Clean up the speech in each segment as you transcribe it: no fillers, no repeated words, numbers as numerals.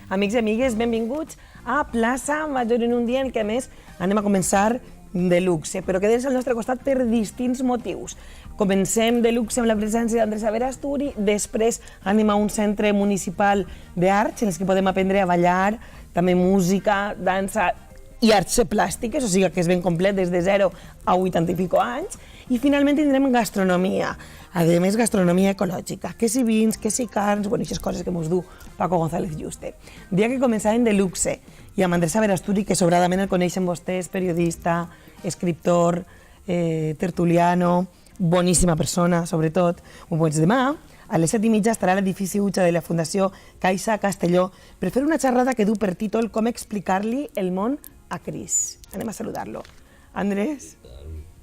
Amics i amigues, benvinguts a Plaça Major en un dia en què, a més, anem a començar de luxe, però quedem al nostre costat per distints motius. Comencem de luxe amb la presència d'Andrés Averasturi, després anem a un centre municipal d'arts en els que podem aprendre a ballar, també música, dansa i arts plàstiques, o sigui que és ben complet des de 0 a 80 i pico anys, i finalment tindrem gastronomia, a més gastronomia ecològica, que si vins, que si carns, bueno, aquestes coses que ens du Paco González Juste. Dia que començàvem de luxe, i amb Andrés Averasturi, que sobradament el coneixen vostès, periodista, escriptor, tertuliano, boníssima persona, sobretot. Doncs demà, a les 7:30 estarà a l'edifici Utxa de la Fundació Caixa Castelló per fer una xerrada que du per títol Com explicar-li el món a Cris. Anem a saludar-lo. Andrés,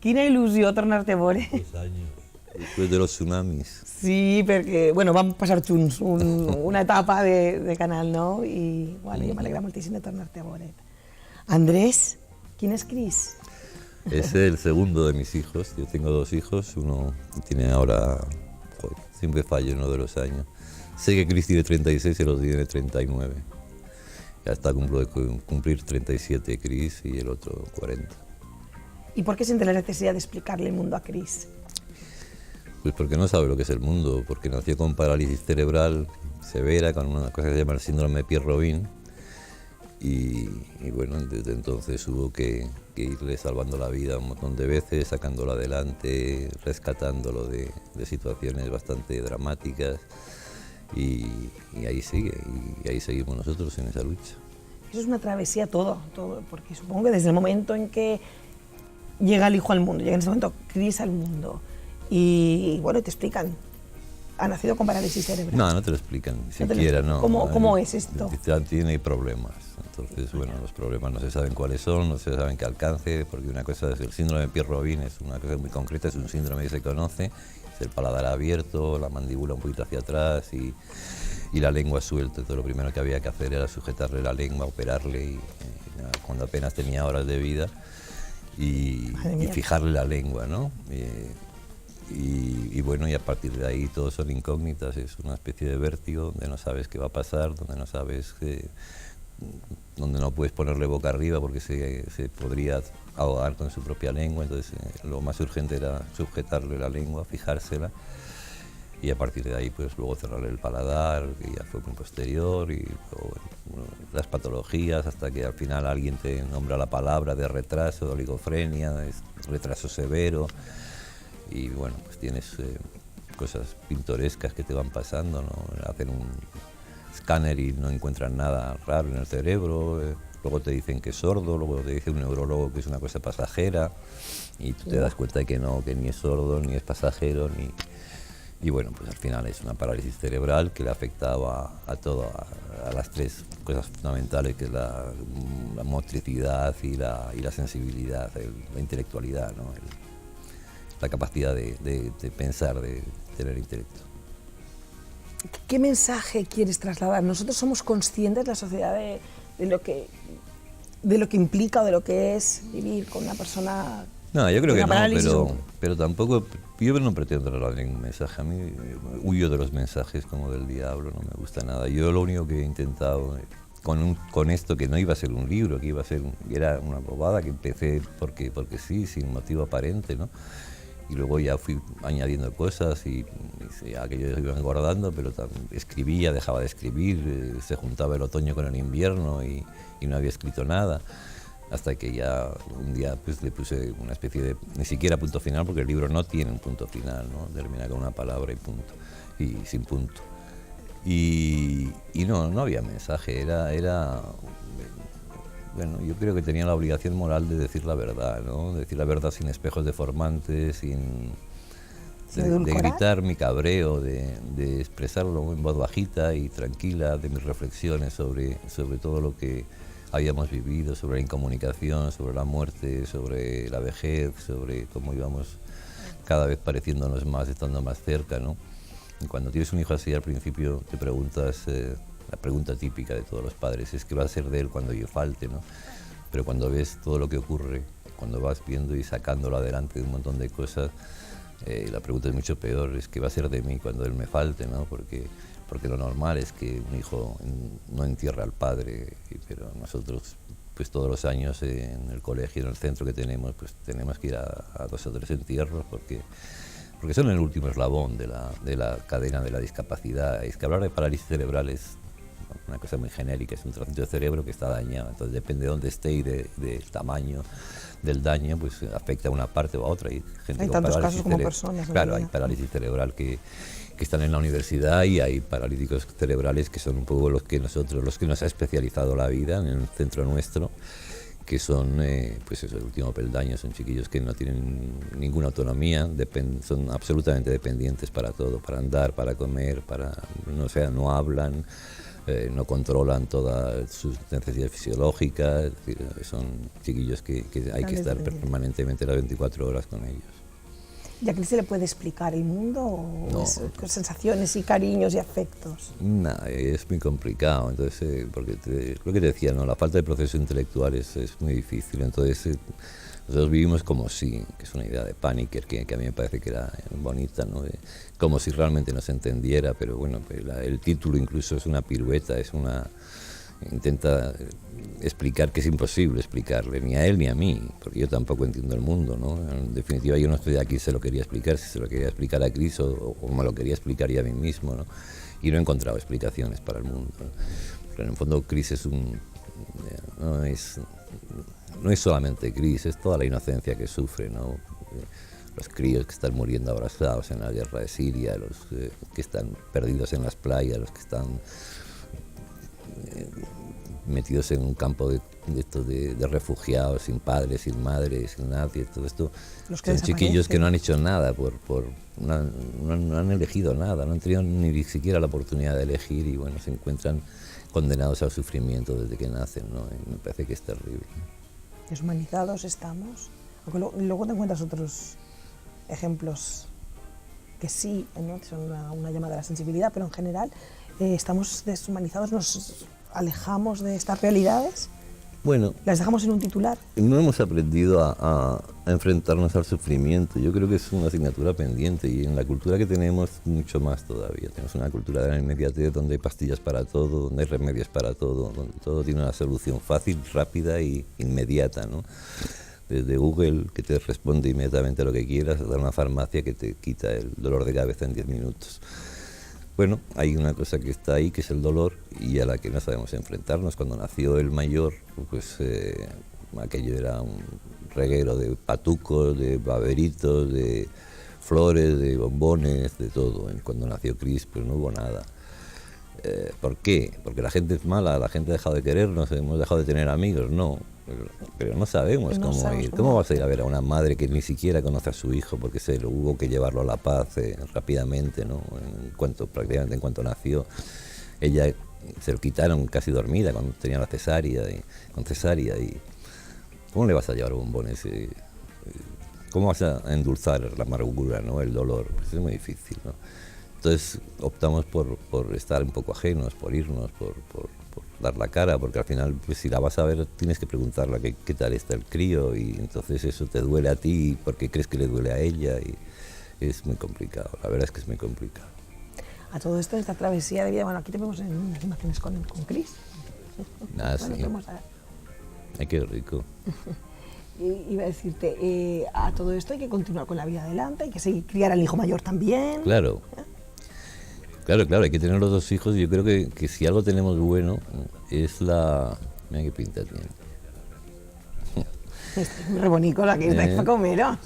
quina il·lusió tornar-te a veure. 2 años, después de los tsunamis. Sí, perquè bueno, vam passar junts una etapa de Canal 9 i bueno, jo m'alegra moltíssim de tornar-te a veure. Andrés, ¿quién es Cris? Es el segundo de mis hijos. Yo tengo 2 hijos, uno tiene ahora, joder, siempre fallo uno de los años. Sé que Cris tiene 36 y el otro tiene 39. Ya está a punto de cumplir 37 Cris y el otro 40. ¿Y por qué siente la necesidad de explicarle el mundo a Cris? Pues porque no sabe lo que es el mundo, porque nació con parálisis cerebral severa, con una cosa que se llama el síndrome de Pierre-Robin, y bueno, desde entonces hubo que irle salvando la vida un montón de veces, sacándolo adelante, rescatándolo de situaciones bastante dramáticas, y ahí sigue, y ahí seguimos nosotros en esa lucha. Eso es una travesía todo, porque supongo que desde el momento en que llega el hijo al mundo, llega en ese momento Cris al mundo, y bueno, te explican, ha nacido con parálisis cerebral. No te lo explican, ni siquiera, no. ¿Cómo es esto? Tiene problemas, entonces bueno, los problemas no se saben cuáles son, no se saben qué alcance, porque una cosa es el síndrome de Pierre-Robin, es una cosa muy concreta, es un síndrome que se conoce, es el paladar abierto, la mandíbula un poquito hacia atrás y la lengua suelta. Entonces lo primero que había que hacer era sujetarle la lengua, operarle, y cuando apenas tenía horas de vida, y fijarle la lengua, ¿no? Y bueno, y a partir de ahí todo son incógnitas, es una especie de vértigo donde no sabes qué va a pasar, donde no sabes donde no puedes ponerle boca arriba porque se podría ahogar con su propia lengua. Entonces lo más urgente era sujetarle la lengua, fijársela, y a partir de ahí pues luego cerrarle el paladar, que ya fue muy posterior, y luego, bueno, las patologías, hasta que al final alguien te nombra la palabra de retraso, de oligofrenia, de retraso severo. Y bueno, pues tienes cosas pintorescas que te van pasando, ¿no? Hacen un escáner y no encuentran nada raro en el cerebro, luego te dicen que es sordo, luego te dice un neurólogo que es una cosa pasajera, y tú te das cuenta de que no, que ni es sordo, ni es pasajero, y bueno, pues al final es una parálisis cerebral que le afectaba a las 3 cosas fundamentales, que es la motricidad y la sensibilidad, la intelectualidad, ¿no? La capacidad de pensar, de tener intelecto. ¿Qué mensaje quieres trasladar? Nosotros somos conscientes, la sociedad, de lo que implica o de lo que es vivir con una persona. No, yo creo que no, pero tampoco, yo no pretendo trasladar ningún mensaje. A mí huyo de los mensajes como del diablo, no me gusta nada. Yo lo único que he intentado con esto, que no iba a ser un libro, que era una bobada, que empecé porque sí, sin motivo aparente, ¿no? Y luego ya fui añadiendo cosas, y aquello iba engordando, pero escribía, dejaba de escribir, se juntaba el otoño con el invierno y no había escrito nada, hasta que ya un día pues le puse una especie de, ni siquiera punto final, porque el libro no tiene un punto final, ¿no? Termina con una palabra y punto, y sin punto. Y no había mensaje, era bueno, yo creo que tenía la obligación moral de decir la verdad, ¿no? De decir la verdad sin espejos deformantes, de gritar mi cabreo, de expresarlo en voz bajita y tranquila, de mis reflexiones sobre todo lo que habíamos vivido, sobre la incomunicación, sobre la muerte, sobre la vejez, sobre cómo íbamos cada vez pareciéndonos más, estando más cerca, ¿no? Y cuando tienes un hijo así, al principio te preguntas, la pregunta típica de todos los padres es ¿qué va a ser de él cuando yo falte, ¿no? Pero cuando ves todo lo que ocurre, cuando vas viendo y sacándolo adelante de un montón de cosas, la pregunta es mucho peor, es ¿qué va a ser de mí cuando él me falte, ¿no? Porque porque lo normal es que un hijo no entierra al padre, pero nosotros pues todos los años en el colegio, en el centro que tenemos, pues tenemos que ir a 2 o 3 entierros porque son el último eslabón de la cadena de la discapacidad. Es que hablar de parálisis cerebral es una cosa muy genérica, es un trocito de cerebro que está dañado, entonces depende de dónde esté y del tamaño del daño, pues afecta a una parte o a otra. Hay gente hay con tantos parálisis casos como personas. Claro, hay parálisis cerebral que están en la universidad y hay paralíticos cerebrales que son un poco los que nos ha especializado la vida en el centro nuestro, que son pues eso, el último peldaño, son chiquillos que no tienen ninguna autonomía, son absolutamente dependientes para todo, para andar, para comer, no hablan, no controlan todas sus necesidades fisiológicas, es decir, son chiquillos que hay que estar permanentemente las 24 horas con ellos. ¿Y a qué se le puede explicar el mundo? ¿O No. con sensaciones y cariños y afectos? Es muy complicado, entonces, porque lo que te decía, ¿no? La falta de proceso intelectual es muy difícil, entonces nosotros vivimos como si, que es una idea de Paniker, que a mí me parece que era bonita, ¿no? Como si realmente no se entendiera, pero bueno, pues el título incluso es una pirueta, intenta explicar que es imposible explicarle, ni a él ni a mí, porque yo tampoco entiendo el mundo, ¿no? En definitiva, yo no estoy aquí, se lo quería explicar, si se lo quería explicar a Chris o me lo quería explicar yo a mí mismo, ¿no? Y no he encontrado explicaciones para el mundo, ¿no? Pero en el fondo Chris no es solamente Chris, es toda la inocencia que sufre, ¿no? Los críos que están muriendo abrazados en la guerra de Siria, los que están perdidos en las playas, los que están metidos en un campo de refugiados, sin padres, sin madres, sin nadie, todo esto. Son chiquillos que no han hecho nada, no han elegido nada, no han tenido ni siquiera la oportunidad de elegir y bueno, se encuentran condenados al sufrimiento desde que nacen, ¿no? Y me parece que es terrible. Deshumanizados estamos. Luego te encuentras otros ejemplos que sí, ¿no? Son una llamada a la sensibilidad, pero en general estamos deshumanizados, nos alejamos de estas realidades. Bueno, las dejamos en un titular. No hemos aprendido a enfrentarnos al sufrimiento. Yo creo que es una asignatura pendiente y en la cultura que tenemos mucho más todavía. Tenemos una cultura de la inmediatez donde hay pastillas para todo, donde hay remedios para todo, donde todo tiene una solución fácil, rápida e inmediata, ¿no? Desde Google, que te responde inmediatamente a lo que quieras, hasta una farmacia que te quita el dolor de cabeza en 10 minutos. Bueno, hay una cosa que está ahí, que es el dolor, y a la que no sabemos enfrentarnos. Cuando nació el mayor, pues aquello era un reguero de patucos, de baberitos, de flores, de bombones, de todo. Cuando nació Chris, pues no hubo nada. ¿Por qué? Porque la gente es mala, la gente ha dejado de querernos, hemos dejado de tener amigos, no. Pero no sabemos cómo ir. ¿Cómo vas a ir a ver a una madre que ni siquiera conoce a su hijo porque se lo hubo que llevarlo a La Paz rápidamente, ¿no? Prácticamente en cuanto nació? Ella se lo quitaron casi dormida cuando tenía la con cesárea. Y ¿cómo le vas a llevar bombones? ¿Cómo vas a endulzar la amargura, ¿no? El dolor? Pues es muy difícil, ¿no? Entonces optamos por estar un poco ajenos, por irnos, por dar la cara, porque al final, pues si la vas a ver, tienes que preguntarle qué tal está el crío, y entonces eso te duele a ti porque crees que le duele a ella, y es muy complicado, la verdad es que es muy complicado. A todo esto, esta travesía de vida, bueno, aquí te vemos en unas imágenes con Chris. Ah, bueno, sí. vamos a ver. Ay, qué rico. Iba a decirte, a todo esto hay que continuar con la vida adelante, hay que seguir criar al hijo mayor también. Claro. Claro, hay que tener los 2 hijos, y yo creo que si algo tenemos bueno es la... Mira qué pinta tiene. Es muy bonito la que está para comer, ¿no?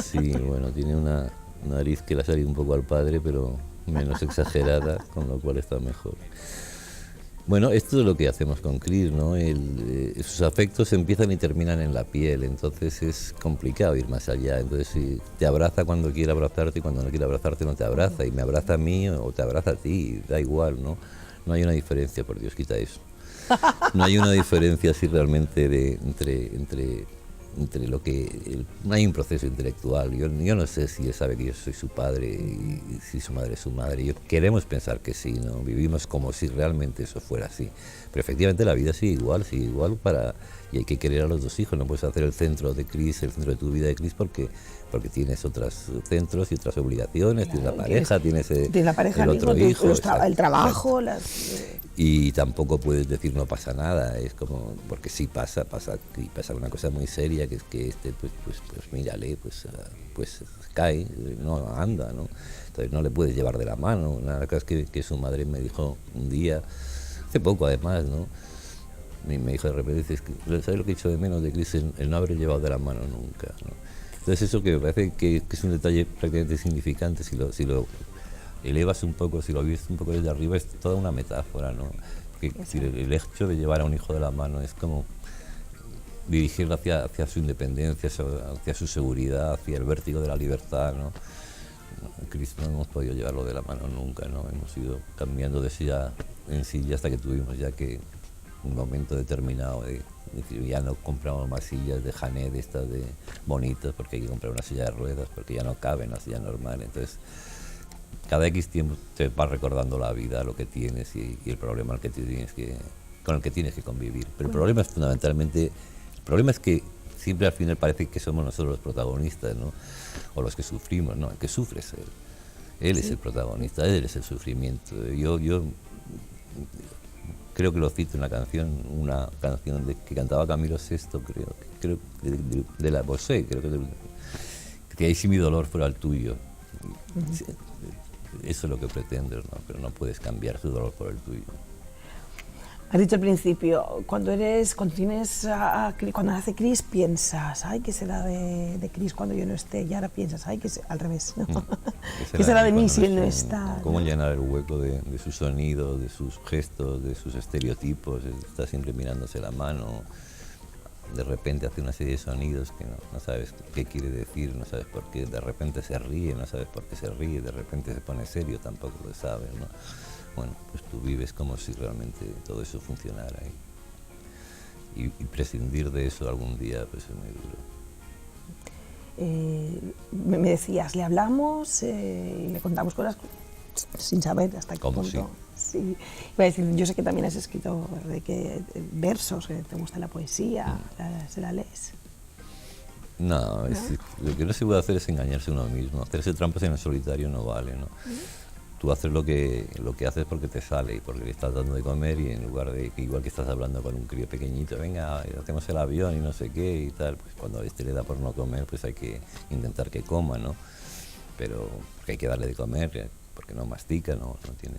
Sí, bueno, tiene una nariz que le ha salido un poco al padre, pero menos exagerada, con lo cual está mejor. Bueno, esto es lo que hacemos con Chris, ¿no? Sus afectos empiezan y terminan en la piel, entonces es complicado ir más allá. Entonces, si te abraza cuando quiere abrazarte, y cuando no quiere abrazarte no te abraza, y me abraza a mí o te abraza a ti, da igual, ¿no? No hay una diferencia, por Dios, quita eso. No hay una diferencia así realmente entre entre lo que... hay un proceso intelectual. Yo no sé si él sabe que yo soy su padre y si su madre es su madre. Queremos pensar que sí, ¿no? Vivimos como si realmente eso fuera así. Pero efectivamente la vida sigue igual para... Y hay que querer a los dos hijos. No puedes hacer el centro de Cris, el centro de tu vida de Cris, porque tienes otros centros y otras obligaciones, claro, tienes la pareja, tienes la pareja, el otro hijo, el trabajo, y tampoco puedes decir no pasa nada, es como, porque sí pasa una cosa muy seria, que es que pues mírale, pues cae, no anda, ¿no? Entonces no le puedes llevar de la mano. Una cosa es que su madre me dijo un día, hace poco además, ¿no? Me dijo de repente, dices, ¿sabes lo que he hecho de menos de Cris? El no haber llevado de la mano nunca, ¿no? Entonces eso que me parece que es un detalle prácticamente insignificante, si lo elevas un poco, si lo vives un poco desde arriba, es toda una metáfora, ¿no? El hecho de llevar a un hijo de la mano es como dirigirlo hacia su independencia, hacia su seguridad, hacia el vértigo de la libertad, ¿no? Cris no hemos podido llevarlo de la mano nunca, ¿no? Hemos ido cambiando de silla en silla hasta que tuvimos ya que un momento determinado de ya no compramos más sillas de Jané, de estas de bonitas, porque hay que comprar una silla de ruedas, porque ya no cabe en la silla normal. Entonces, cada X tiempo te vas recordando la vida, lo que tienes y el problema con el que tienes que convivir. Pero el problema es fundamentalmente, el problema es que siempre al final parece que somos nosotros los protagonistas, ¿no? O los que sufrimos, ¿no? El que sufre es él. Él es el protagonista, él es el sufrimiento. Yo creo que lo cito en una canción que cantaba Camilo VI, creo de la Bosé, creo que ahí si mi dolor fuera el tuyo. Eso es lo que pretendes, ¿no? Pero no puedes cambiar tu dolor por el tuyo. Has dicho al principio, cuando nace Cris piensas, ay, ¿qué será de Cris cuando yo no esté? Y ahora piensas, ay, al revés, ¿no? ¿Qué será de mí si él no está? ¿Cómo llenar el hueco de su sonido, de sus gestos, de sus estereotipos? Está siempre mirándose la mano, de repente hace una serie de sonidos que no sabes qué quiere decir, no sabes por qué, de repente se ríe, no sabes por qué se ríe, de repente se pone serio, tampoco lo sabes, ¿no? Bueno, pues tú vives como si realmente todo eso funcionara y prescindir de eso algún día pues es muy duro. Me decías, le hablamos y le contamos cosas sin saber hasta qué punto. Sí. Sí. Iba a decir, yo sé que también has escrito versos, que te gusta la poesía, ¿se la lees? No, lo que no se puede hacer es engañarse a uno mismo, hacerse trampas en el solitario no vale, ¿no? Tú haces lo que haces porque te sale y porque le estás dando de comer y en lugar de que igual que estás hablando con un crío pequeñito, venga, hacemos el avión y no sé qué y tal, pues cuando a este le da por no comer, pues hay que intentar que coma, ¿no? Pero hay que darle de comer, porque no mastica, no tiene...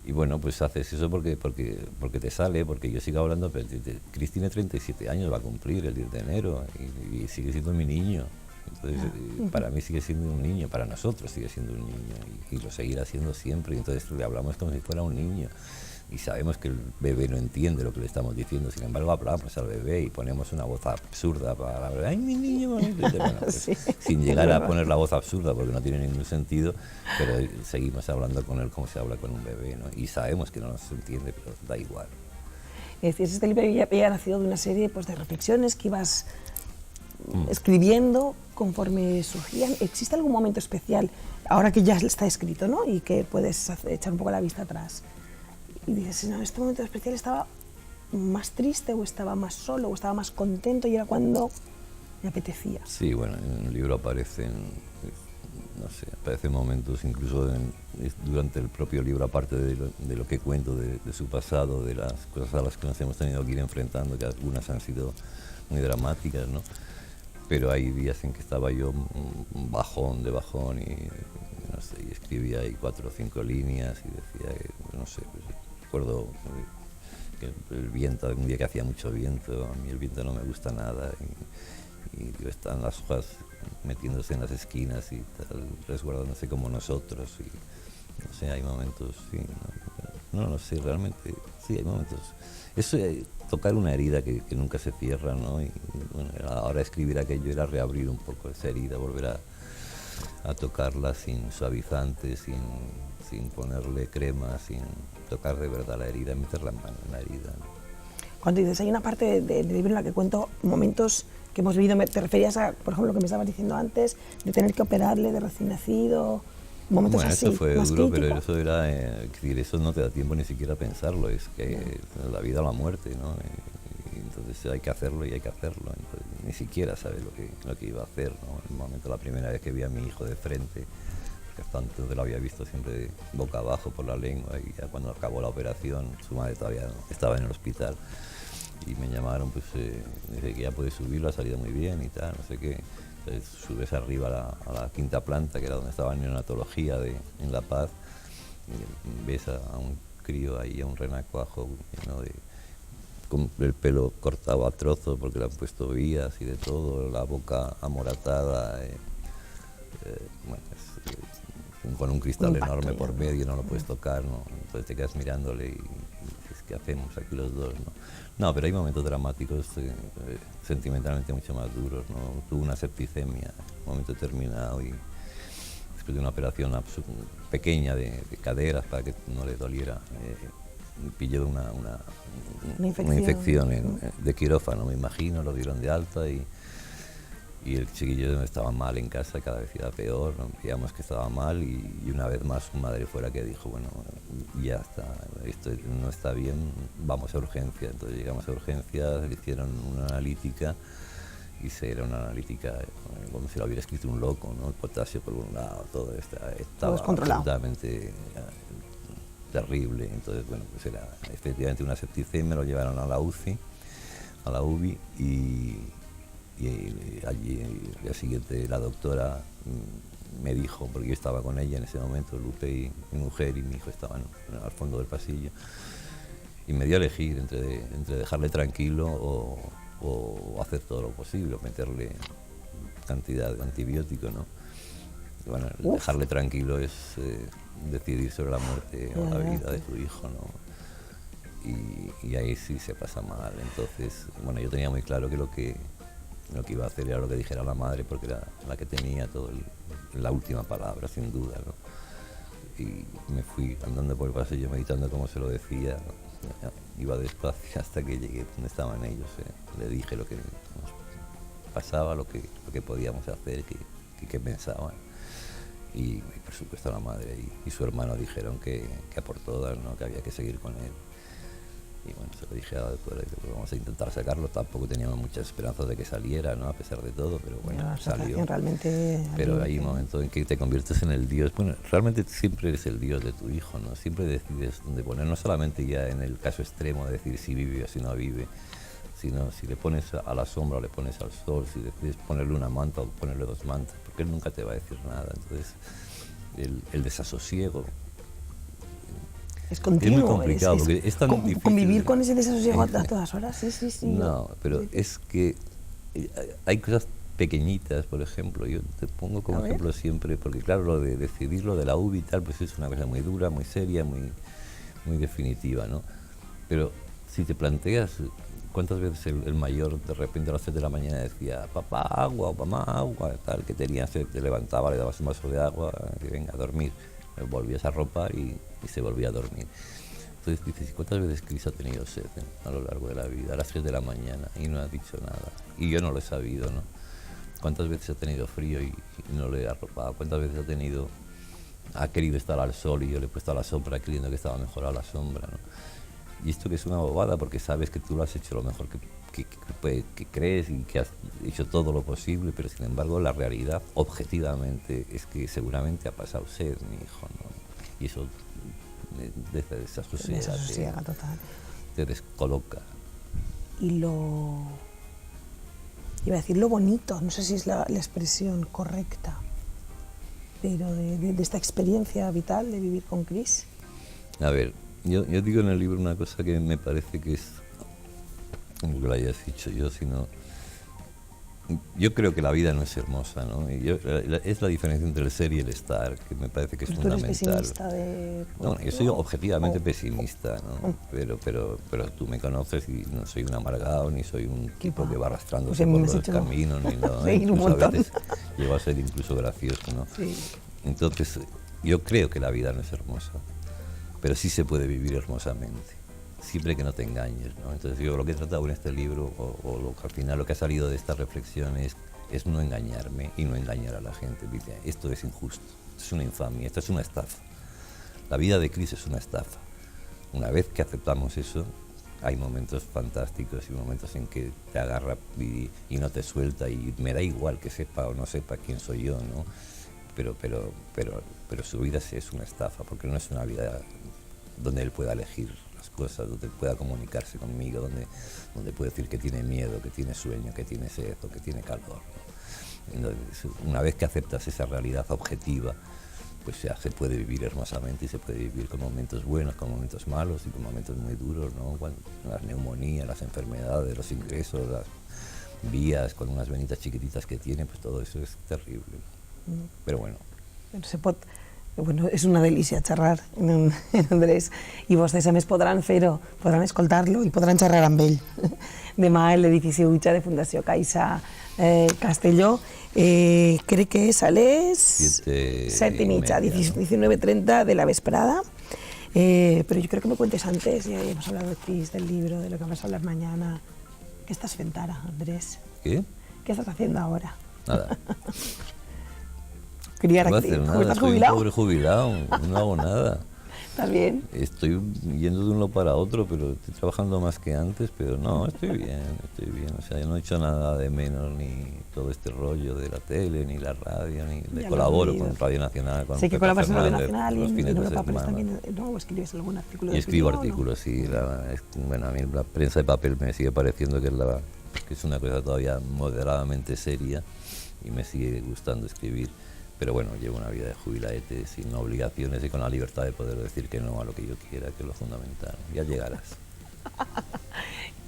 Y bueno, pues haces eso porque te sale, porque yo sigo hablando, pero Cris tiene 37 años, va a cumplir el 10 de enero y sigue siendo mi niño. Entonces, para mí sigue siendo un niño, para nosotros sigue siendo un niño y lo seguirá siendo siempre. Y entonces le hablamos como si fuera un niño y sabemos que el bebé no entiende lo que le estamos diciendo. Sin embargo, hablamos al bebé y ponemos una voz absurda para hablar. ¡Ay, mi niño! Bueno, pues, sí, sin llegar a poner la voz absurda porque no tiene ningún sentido, pero seguimos hablando con él como se habla con un bebé, ¿no? Y sabemos que no nos entiende, pero da igual. Es decir, este libro ya había nacido de una serie pues, de reflexiones que ibas escribiendo conforme surgían. ¿Existe algún momento especial, ahora que ya está escrito, ¿no? Y que puedes echar un poco la vista atrás? Y dices, no, este momento especial estaba más triste, o estaba más solo, o estaba más contento, y era cuando me apetecía. Sí, bueno, en el libro aparecen momentos, incluso durante el propio libro, aparte de lo que cuento de su pasado, de las cosas a las que nos hemos tenido que ir enfrentando, que algunas han sido muy dramáticas, ¿no? Pero hay días en que estaba yo bajón y no sé, y escribía ahí 4 o 5 líneas y decía, no sé, pues, recuerdo que el viento, un día que hacía mucho viento, a mí el viento no me gusta nada y están las hojas metiéndose en las esquinas y tal, resguardándose como nosotros y no sé, hay momentos, sí, no sé, realmente, sí, hay momentos. Eso, tocar una herida que nunca se cierra, ¿no? Y bueno, ahora escribir aquello era reabrir un poco esa herida, volver a tocarla sin suavizante, sin ponerle crema, sin tocar de verdad la herida, meter la mano en la herida, ¿no? Cuando dices, hay una parte del libro en la que cuento momentos que hemos vivido. ¿Te referías a, por ejemplo, lo que me estabas diciendo antes, de tener que operarle de recién nacido? Momentos Bueno, así, eso fue más duro, críticos. pero eso era, decir, eso no te da tiempo ni siquiera a pensarlo, es que la vida o la muerte, ¿no? Y entonces hay que hacerlo y hay que hacerlo. Entonces, ni siquiera sabes lo que iba a hacer, ¿no? En el momento, la primera vez que vi a mi hijo de frente, que hasta entonces lo había visto siempre boca abajo por la lengua, y ya cuando acabó la operación, su madre todavía estaba en el hospital, y me llamaron, pues, dice que ya puedes subirlo, ha salido muy bien y tal, no sé qué. Entonces subes arriba a la quinta planta, que era donde estaba en neonatología en La Paz, y ves a un crío ahí, a un renacuajo lleno con el pelo cortado a trozos porque le han puesto vías y de todo, la boca amoratada, bueno, con un cristal enorme por medio, no lo puedes tocar, ¿no? Entonces te quedas mirándole y dices, ¿qué hacemos aquí los dos, no? No, pero hay momentos dramáticos, sentimentalmente mucho más duros, ¿no? Tuve una septicemia, un momento determinado, y después de una operación pequeña de caderas para que no le doliera, pilló una infección de quirófano, me imagino, lo dieron de alta, y el chiquillo estaba mal en casa, cada vez iba peor, ¿no? Veíamos que estaba mal, y una vez más su madre fuera que dijo, bueno, ya está, esto no está bien, vamos a urgencias. Entonces llegamos a urgencias, le hicieron una analítica, y era una analítica como si lo hubiera escrito un loco, ¿no? El potasio por un lado, todo estaba absolutamente terrible. Entonces, bueno, pues era efectivamente una septicemia, lo llevaron a la UCI, a la UBI, y allí el día siguiente la doctora me dijo, porque yo estaba con ella en ese momento, Lupe, y mi mujer y mi hijo estaban al fondo del pasillo, y me dio a elegir entre dejarle tranquilo o hacer todo lo posible, meterle cantidad de antibiótico, ¿no? Y bueno, dejarle tranquilo es decidir sobre la muerte o la vida de tu hijo, ¿no? Y ahí sí se pasa mal. Entonces, bueno, yo tenía muy claro que lo que iba a hacer era lo que dijera la madre, porque era la que tenía la última palabra, sin duda, ¿no? Y me fui andando por el pasillo meditando cómo se lo decía, ¿no? Iba despacio hasta que llegué donde estaban ellos, le dije lo que nos pasaba, lo que podíamos hacer, qué pensaban. Y por supuesto la madre y su hermano dijeron que a por todas, ¿no? Que había que seguir con él. Y bueno, se lo dije a la doctora, vamos a intentar sacarlo. Tampoco teníamos muchas esperanzas de que saliera, ¿no? A pesar de todo, pero bueno, salió. Realmente pero hay un momento en que te conviertes en el Dios. Bueno, realmente siempre eres el Dios de tu hijo, ¿no? Siempre decides dónde poner, no solamente ya en el caso extremo de decir si vive o si no vive, sino si le pones a la sombra o le pones al sol, si decides ponerle una manta o ponerle dos mantas, porque él nunca te va a decir nada. Entonces, el desasosiego es continuo, es muy complicado, porque es tan difícil convivir con ese desasosiego a todas horas, sí. No, pero es que hay cosas pequeñitas, por ejemplo, yo te pongo como ejemplo siempre, porque claro, lo de decidir lo de la UBI y tal, pues es una cosa muy dura, muy seria, muy definitiva, ¿no? Pero si te planteas cuántas veces el mayor de repente a las 3 de la mañana decía, papá, agua, o mamá, agua, tal, que tenía sed, te levantaba, le dabas un vaso de agua, que venga a dormir, volvías a ropar y se volvía a dormir. Entonces dices, ¿cuántas veces Cris ha tenido sed a lo largo de la vida? A las 3 de la mañana y no ha dicho nada. Y yo no lo he sabido, ¿no? ¿Cuántas veces ha tenido frío y no le he arropado? ¿Cuántas veces ha querido estar al sol y yo le he puesto a la sombra creyendo que estaba mejor a la sombra, ¿no? Y esto que es una bobada porque sabes que tú lo has hecho lo mejor que crees y que has hecho todo lo posible, pero sin embargo la realidad objetivamente es que seguramente ha pasado sed mi hijo, ¿no? Y eso desasosiega total. Te descoloca. Y iba a decir lo bonito, no sé si es la expresión correcta, pero de esta experiencia vital de vivir con Cris. A ver, yo digo en el libro una cosa que me parece que es, como que lo hayas dicho yo, sino yo creo que la vida no es hermosa, ¿no? Es la diferencia entre el ser y el estar, que me parece que es fundamental. ¿Tú eres pesimista No, yo soy objetivamente pesimista, ¿no? Pero tú me conoces y no soy un amargado, ni soy un tipo que va arrastrándose por los caminos, ni nada. Incluso a veces llego a ser incluso gracioso, ¿no? Sí. Entonces, yo creo que la vida no es hermosa, pero sí se puede vivir hermosamente. siempre que no te engañes, ¿no? Entonces yo lo que he tratado en este libro, o lo que al final lo que ha salido de esta reflexión es no engañarme y no engañar a la gente. Dice, esto es injusto, esto es una infamia, esto es una estafa. La vida de Chris es una estafa. Una vez que aceptamos eso, hay momentos fantásticos y momentos en que te agarra y no te suelta, y me da igual que sepa o no sepa quién soy yo, ¿no? Pero su vida es una estafa, porque no es una vida donde él pueda elegir las cosas, donde pueda comunicarse conmigo, donde puede decir que tiene miedo, que tiene sueño, que tiene sed o que tiene calor, ¿no? Entonces, una vez que aceptas esa realidad objetiva, pues ya se puede vivir hermosamente, y se puede vivir con momentos buenos, con momentos malos y con momentos muy duros, ¿no? Las neumonías, las enfermedades, los ingresos, las vías con unas venitas chiquititas que tiene, pues todo eso es terrible. Però bueno. Bueno, és una delícia xerrar en Andrés, i vostès a més podran fer-ho, podran escoltar-lo i podran xerrar amb ell. Demà a l'edifici Utxa de Fundació Caixa Castelló, crec que és a les 7:30, 19:30 de la vesprada, pero yo creo que me cuentes antes, ya hemos hablado de ti, del libro, de lo que vamos a hablar mañana. ¿Qué estás haciendo ahora, Andrés? ¿Qué? ¿Qué estás haciendo ahora? Nada. Criar No a voy a hacer nada, ¿Estás soy jubilado? un pobre jubilado, no hago nada. ¿Estás bien? Estoy yendo de un lado para otro, pero estoy trabajando más que antes, pero no, estoy bien. O sea, yo no he hecho nada de menos, ni todo este rollo de la tele, ni la radio, ni Ya lo colaboro he oído. con Radio Nacional, con Sé que Pepa colaboras en Radio Fernández, Nacional y los en fines de Europa, pero semana. también, ¿no? ¿Escribes algún artículo de Y escribo opinión, artículos, sí. Bueno, a mí la prensa de papel me sigue pareciendo que es una cosa todavía moderadamente seria, y me sigue gustando escribir. Pero bueno, llevo una vida de jubilaete, sin obligaciones y con la libertad de poder decir que no a lo que yo quiera, que es lo fundamental. Ya llegarás.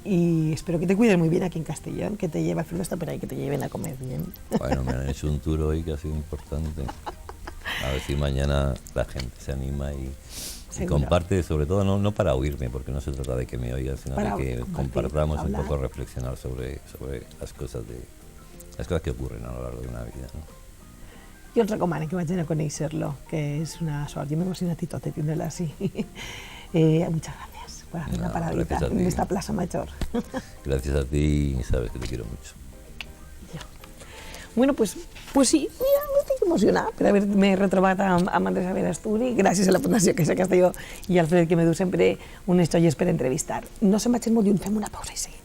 Y espero que te cuiden muy bien aquí en Castellón, que te lleve al está por ahí, que te lleven a comer bien. Bueno, me han hecho un tour hoy que ha sido importante. A ver si mañana la gente se anima y comparte, sobre todo no para oírme, porque no se trata de que me oigan, sino Para de que compartamos hablar. un poco, reflexionar sobre las cosas que ocurren a lo largo de una vida, ¿no? Jo els recomano que vagin a conèixer-lo, que és una sort. Jo m'emociona a tot tindre-la així. Muchas gracias por hacer una paradita en esta Plaza Mayor. Gracias a ti, sabes que te quiero mucho. Bueno, pues sí, mira, estic emocionada per haver-me retrobat amb Andrés Averasturi, gràcies a la Fundació Caixa Castelló i al Fred, que me du sempre unes joies per entrevistar. No se'n vagin molt lluny, fem una pausa i seguim.